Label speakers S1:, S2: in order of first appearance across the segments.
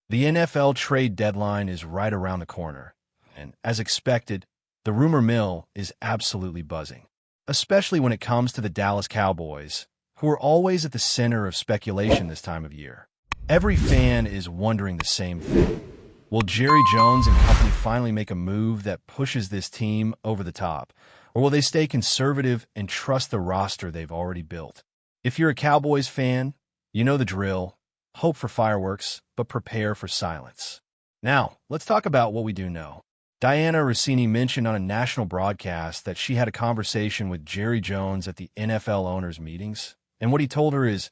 S1: The NFL trade deadline is right around the corner, and as expected, the rumor mill is absolutely buzzing, especially when it comes to the Dallas Cowboys, who are always at the center of speculation this time of year. Every fan is wondering the same thing. Will Jerry Jones and company finally make a move that pushes this team over the top, or will they stay conservative and trust the roster they've already built? If you're a Cowboys fan, you know the drill. Hope for fireworks, but prepare for silence. Now, let's talk about what we do know. Diana Rossini mentioned on a national broadcast that she had a conversation with Jerry Jones at the NFL owners' meetings, and what he told her is,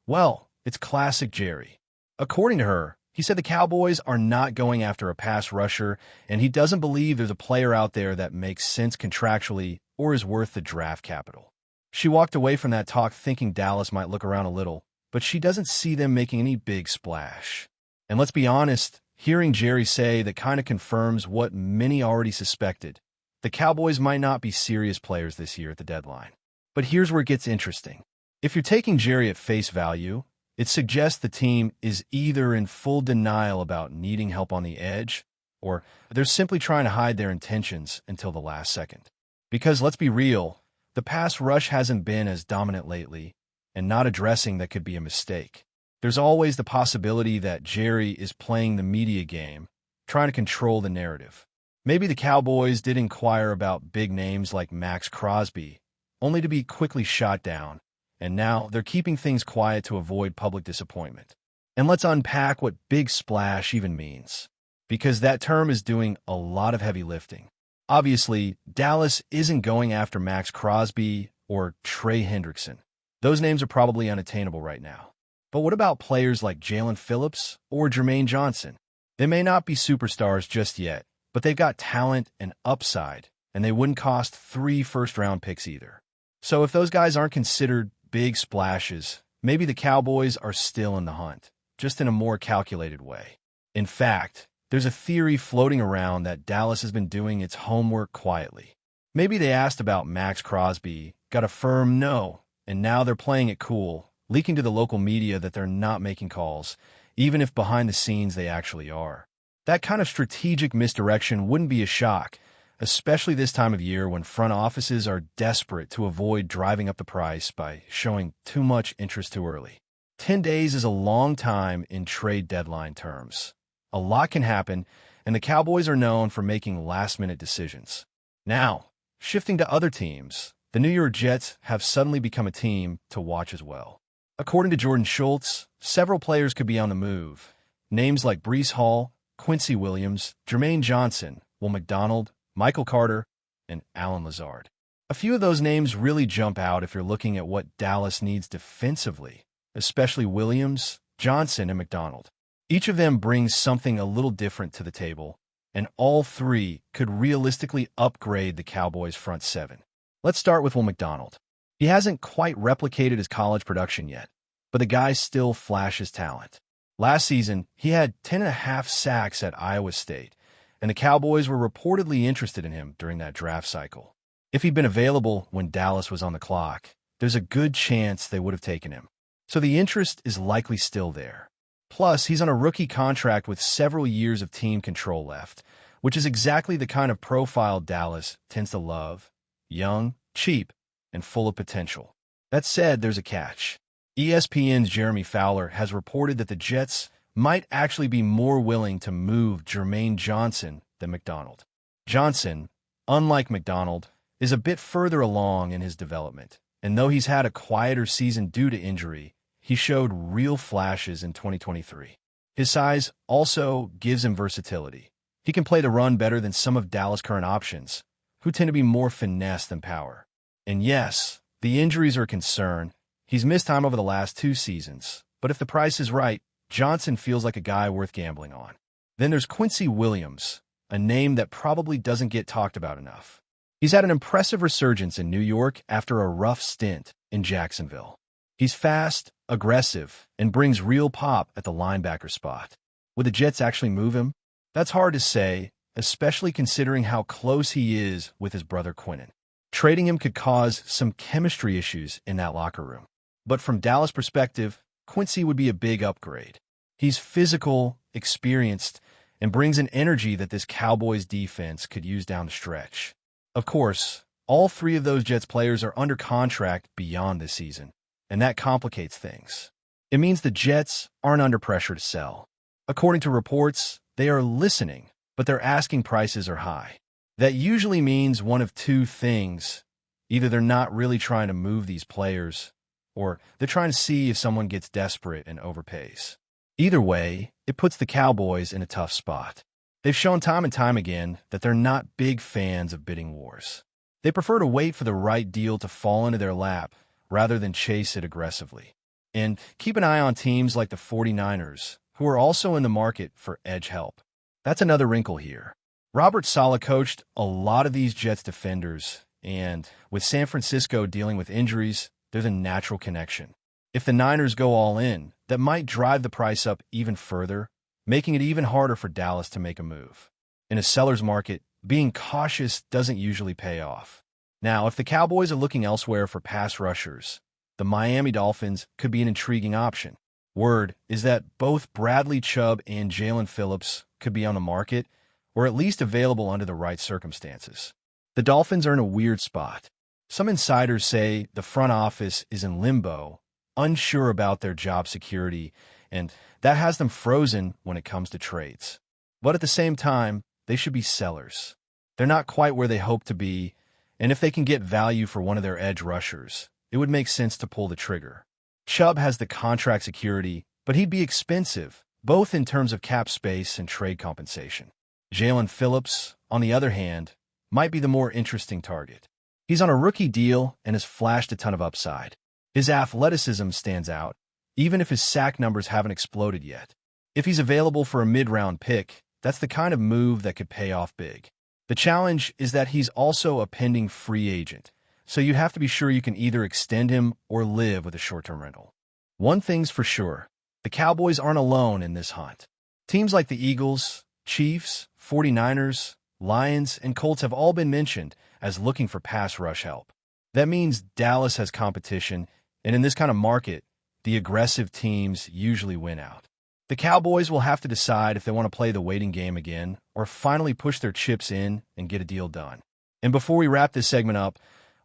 S1: well, it's classic Jerry. According to her, he said the Cowboys are not going after a pass rusher, and he doesn't believe there's a player out there that makes sense contractually or is worth the draft capital. She walked away from that talk thinking Dallas might look around a little, but she doesn't see them making any big splash. And let's be honest, hearing Jerry say that kind of confirms what many already suspected. The Cowboys might not be serious players this year at the deadline. But here's where it gets interesting. If you're taking Jerry at face value, it suggests the team is either in full denial about needing help on the edge, or they're simply trying to hide their intentions until the last second. Because let's be real, the pass rush hasn't been as dominant lately, and not addressing that could be a mistake. There's always the possibility that Jerry is playing the media game, trying to control the narrative. Maybe the Cowboys did inquire about big names like Max Crosby, only to be quickly shot down, and now they're keeping things quiet to avoid public disappointment. And let's unpack what big splash even means, because that term is doing a lot of heavy lifting. Obviously, Dallas isn't going after Max Crosby or Trey Hendrickson. Those names are probably unattainable right now. But what about players like Jalen Phillips or Jermaine Johnson? They may not be superstars just yet, but they've got talent and upside, and they wouldn't cost 3 first-round picks either. So if those guys aren't considered big splashes, maybe the Cowboys are still in the hunt, just in a more calculated way. In fact, there's a theory floating around that Dallas has been doing its homework quietly. Maybe they asked about Max Crosby, got a firm no, and now they're playing it cool, leaking to the local media that they're not making calls, even if behind the scenes they actually are. That kind of strategic misdirection wouldn't be a shock, especially this time of year when front offices are desperate to avoid driving up the price by showing too much interest too early. 10 days is a long time in trade deadline terms. A lot can happen, and the Cowboys are known for making last-minute decisions. Now, shifting to other teams, the New York Jets have suddenly become a team to watch as well. According to Jordan Schultz, several players could be on the move. Names like Breece Hall, Quincy Williams, Jermaine Johnson, Will McDonald, Michael Carter, and Allen Lazard. A few of those names really jump out if you're looking at what Dallas needs defensively, especially Williams, Johnson, and McDonald. Each of them brings something a little different to the table, and all three could realistically upgrade the Cowboys' front seven. Let's start with Will McDonald. He hasn't quite replicated his college production yet, but the guy still flashes talent. Last season, he had 10.5 sacks at Iowa State, and the Cowboys were reportedly interested in him during that draft cycle. If he'd been available when Dallas was on the clock, there's a good chance they would have taken him. So the interest is likely still there. Plus, he's on a rookie contract with several years of team control left, which is exactly the kind of profile Dallas tends to love. Young, cheap, and full of potential. That said, there's a catch. ESPN's Jeremy Fowler has reported that the Jets might actually be more willing to move Jermaine Johnson than McDonald. Johnson, unlike McDonald, is a bit further along in his development, and though he's had a quieter season due to injury, he showed real flashes in 2023. His size also gives him versatility. He can play the run better than some of Dallas' current options, who tend to be more finesse than power. And yes, the injuries are a concern. He's missed time over the last 2 seasons, but if the price is right, Johnson feels like a guy worth gambling on. Then there's Quincy Williams, a name that probably doesn't get talked about enough. He's had an impressive resurgence in New York after a rough stint in Jacksonville. He's fast, aggressive, and brings real pop at the linebacker spot. Would the Jets actually move him? That's hard to say, especially considering how close he is with his brother Quinnen. Trading him could cause some chemistry issues in that locker room. But from Dallas' perspective, Quincy would be a big upgrade. He's physical, experienced, and brings an energy that this Cowboys defense could use down the stretch. Of course, all three of those Jets players are under contract beyond this season, and that complicates things. It means the Jets aren't under pressure to sell. According to reports, they are listening, but their asking prices are high. That usually means one of two things. Either they're not really trying to move these players, or they're trying to see if someone gets desperate and overpays. Either way, it puts the Cowboys in a tough spot. They've shown time and time again that they're not big fans of bidding wars. They prefer to wait for the right deal to fall into their lap rather than chase it aggressively. And keep an eye on teams like the 49ers, who are also in the market for edge help. That's another wrinkle here. Robert Saleh coached a lot of these Jets defenders, and with San Francisco dealing with injuries, there's a natural connection. If the Niners go all in, that might drive the price up even further, making it even harder for Dallas to make a move. In a seller's market, being cautious doesn't usually pay off. Now, if the Cowboys are looking elsewhere for pass rushers, the Miami Dolphins could be an intriguing option. Word is that both Bradley Chubb and Jalen Phillips could be on the market, or at least available under the right circumstances. The Dolphins are in a weird spot. Some insiders say the front office is in limbo, unsure about their job security, and that has them frozen when it comes to trades. But at the same time, they should be sellers. They're not quite where they hope to be, and if they can get value for one of their edge rushers, it would make sense to pull the trigger. Chubb has the contract security, but he'd be expensive, both in terms of cap space and trade compensation. Jalen Phillips, on the other hand, might be the more interesting target. He's on a rookie deal and has flashed a ton of upside. His athleticism stands out, even if his sack numbers haven't exploded yet. If he's available for a mid-round pick, that's the kind of move that could pay off big. The challenge is that he's also a pending free agent, so you have to be sure you can either extend him or live with a short-term rental. One thing's for sure, the Cowboys aren't alone in this hunt. Teams like the Eagles, Chiefs, 49ers, Lions, and Colts have all been mentioned as looking for pass rush help. That means Dallas has competition, and in this kind of market, the aggressive teams usually win out. The Cowboys will have to decide if they want to play the waiting game again or finally push their chips in and get a deal done. And before we wrap this segment up,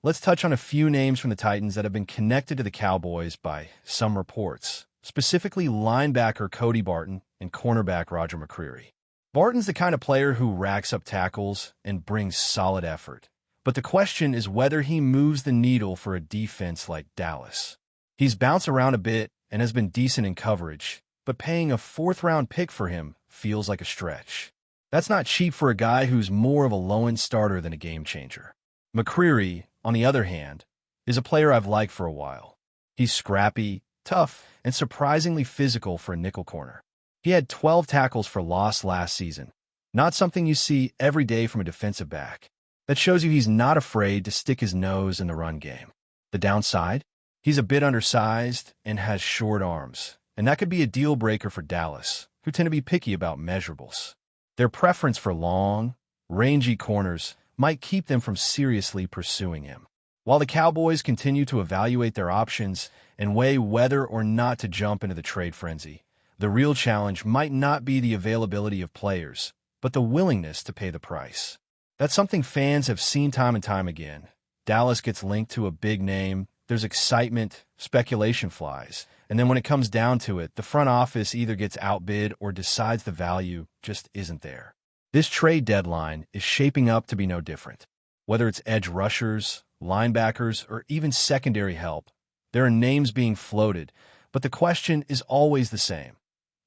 S1: let's touch on a few names from the Titans that have been connected to the Cowboys by some reports, specifically linebacker Cody Barton and cornerback Roger McCreary. Barton's the kind of player who racks up tackles and brings solid effort. But the question is whether he moves the needle for a defense like Dallas. He's bounced around a bit and has been decent in coverage, but paying a fourth-round pick for him feels like a stretch. That's not cheap for a guy who's more of a low-end starter than a game-changer. McCreary, on the other hand, is a player I've liked for a while. He's scrappy, tough, and surprisingly physical for a nickel corner. He had 12 tackles for loss last season, not something you see every day from a defensive back. That shows you he's not afraid to stick his nose in the run game. The downside? He's a bit undersized and has short arms, and that could be a deal-breaker for Dallas, who tend to be picky about measurables. Their preference for long, rangy corners might keep them from seriously pursuing him. While the Cowboys continue to evaluate their options and weigh whether or not to jump into the trade frenzy, the real challenge might not be the availability of players, but the willingness to pay the price. That's something fans have seen time and time again. Dallas gets linked to a big name, there's excitement, speculation flies, and then when it comes down to it, the front office either gets outbid or decides the value just isn't there. This trade deadline is shaping up to be no different. Whether it's edge rushers, linebackers, or even secondary help, there are names being floated, but the question is always the same.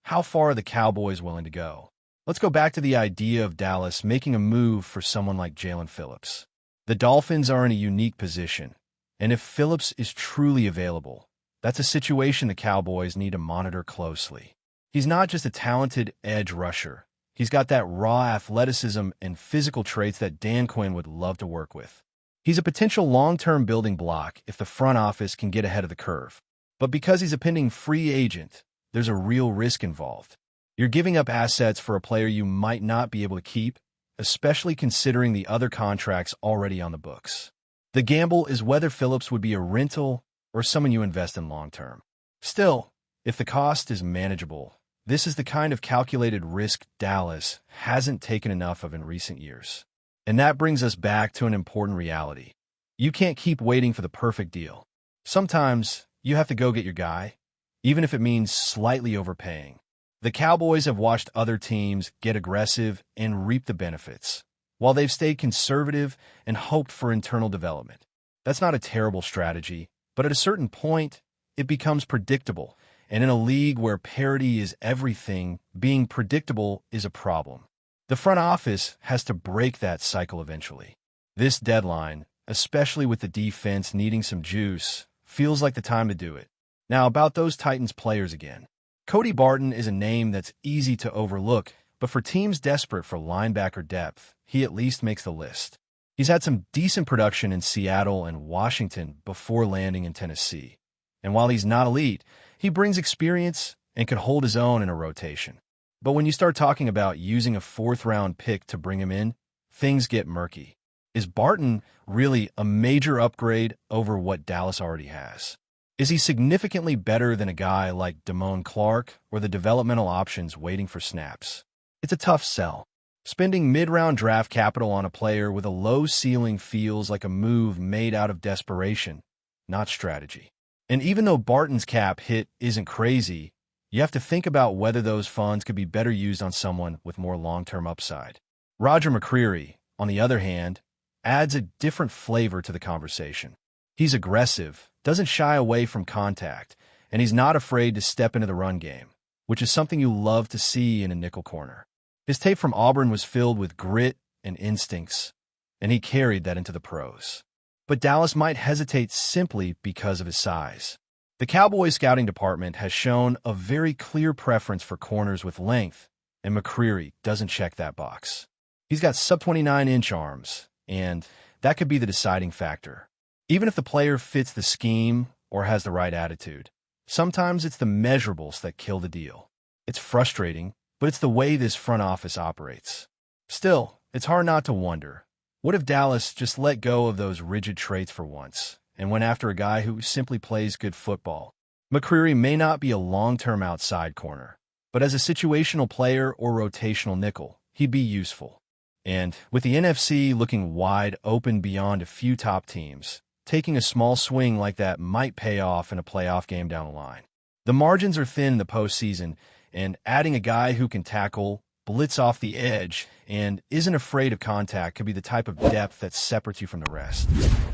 S1: How far are the Cowboys willing to go? Let's go back to the idea of Dallas making a move for someone like Jalen Phillips. The Dolphins are in a unique position, and if Phillips is truly available, that's a situation the Cowboys need to monitor closely. He's not just a talented edge rusher. He's got that raw athleticism and physical traits that Dan Quinn would love to work with. He's a potential long-term building block if the front office can get ahead of the curve. But because he's a pending free agent, there's a real risk involved. You're giving up assets for a player you might not be able to keep, especially considering the other contracts already on the books. The gamble is whether Phillips would be a rental or someone you invest in long-term. Still, if the cost is manageable, This is the kind of calculated risk Dallas hasn't taken enough of in recent years. And that brings us back to an important reality. You can't keep waiting for the perfect deal. Sometimes you have to go get your guy, even if it means slightly overpaying. The Cowboys have watched other teams get aggressive and reap the benefits, while they've stayed conservative and hoped for internal development. That's not a terrible strategy, but at a certain point, it becomes predictable. And in a league where parity is everything, being predictable is a problem. The front office has to break that cycle eventually. This deadline, especially with the defense needing some juice, feels like the time to do it. Now, about those Titans players again. Cody Barton is a name that's easy to overlook, but for teams desperate for linebacker depth, he at least makes the list. He's had some decent production in Seattle and Washington before landing in Tennessee. And while he's not elite, he brings experience and could hold his own in a rotation. But when you start talking about using a fourth-round pick to bring him in, things get murky. Is Barton really a major upgrade over what Dallas already has? Is he significantly better than a guy like Damone Clark or the developmental options waiting for snaps? It's a tough sell. Spending mid-round draft capital on a player with a low ceiling feels like a move made out of desperation, not strategy. And even though Barton's cap hit isn't crazy, you have to think about whether those funds could be better used on someone with more long-term upside. Roger McCreary, on the other hand, adds a different flavor to the conversation. He's aggressive, doesn't shy away from contact, and he's not afraid to step into the run game, which is something you love to see in a nickel corner. His tape from Auburn was filled with grit and instincts, and he carried that into the pros. But Dallas might hesitate simply because of his size. The Cowboys scouting department has shown a very clear preference for corners with length, and McCreary doesn't check that box. He's got sub-29-inch arms, and that could be the deciding factor. Even if the player fits the scheme or has the right attitude, sometimes it's the measurables that kill the deal. It's frustrating, but it's the way this front office operates. Still, it's hard not to wonder, what if Dallas just let go of those rigid traits for once and went after a guy who simply plays good football? McCreary may not be a long-term outside corner, but as a situational player or rotational nickel, he'd be useful. And with the NFC looking wide open beyond a few top teams, taking a small swing like that might pay off in a playoff game down the line. The margins are thin in the postseason, and adding a guy who can tackle, blitz off the edge, and isn't afraid of contact could be the type of depth that separates you from the rest.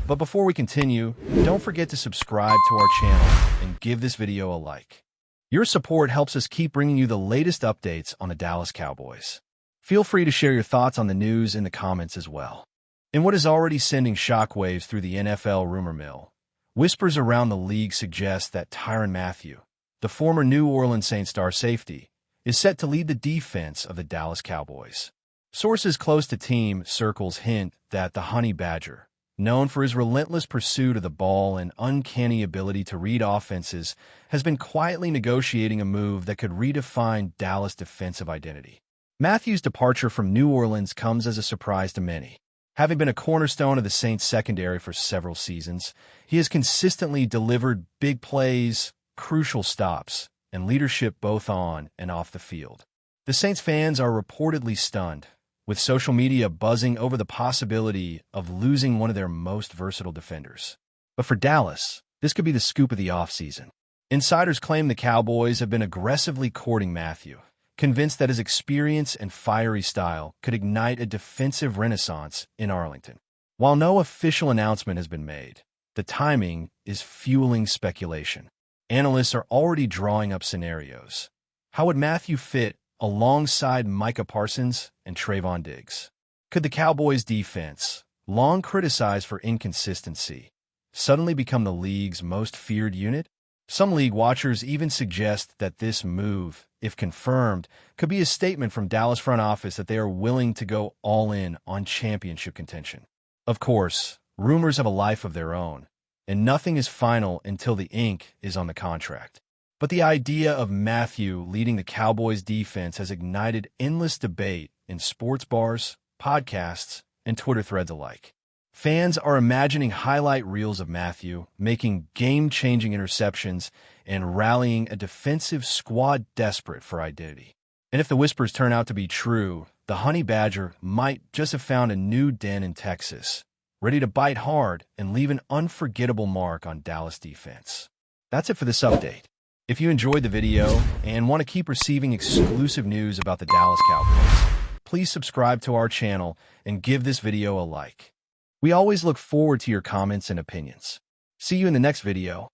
S1: But before we continue, don't forget to subscribe to our channel and give this video a like. Your support helps us keep bringing you the latest updates on the Dallas Cowboys. Feel free to share your thoughts on the news in the comments as well. In what is already sending shockwaves through the NFL rumor mill, whispers around the league suggest that Tyrann Mathieu, the former New Orleans Saints star safety, is set to lead the defense of the Dallas Cowboys. Sources close to team circles hint that the Honey Badger, known for his relentless pursuit of the ball and uncanny ability to read offenses, has been quietly negotiating a move that could redefine Dallas' defensive identity. Mathieu's departure from New Orleans comes as a surprise to many. Having been a cornerstone of the Saints' secondary for several seasons, he has consistently delivered big plays, crucial stops, and leadership both on and off the field. The Saints fans are reportedly stunned, with social media buzzing over the possibility of losing one of their most versatile defenders. But for Dallas, this could be the scoop of the offseason. Insiders claim the Cowboys have been aggressively courting Mathieu, convinced that his experience and fiery style could ignite a defensive renaissance in Arlington. While no official announcement has been made, the timing is fueling speculation. Analysts are already drawing up scenarios. How would Mathieu fit alongside Micah Parsons and Trayvon Diggs? Could the Cowboys' defense, long criticized for inconsistency, suddenly become the league's most feared unit? Some league watchers even suggest that this move, if confirmed, could be a statement from Dallas front office that they are willing to go all in on championship contention. Of course, rumors have a life of their own, and nothing is final until the ink is on the contract. But the idea of Mathieu leading the Cowboys' defense has ignited endless debate in sports bars, podcasts, and Twitter threads alike. Fans are imagining highlight reels of Mathieu, making game-changing interceptions and rallying a defensive squad desperate for identity. And if the whispers turn out to be true, the Honey Badger might just have found a new den in Texas, ready to bite hard and leave an unforgettable mark on Dallas defense. That's it for this update. If you enjoyed the video and want to keep receiving exclusive news about the Dallas Cowboys, please subscribe to our channel and give this video a like. We always look forward to your comments and opinions. See you in the next video.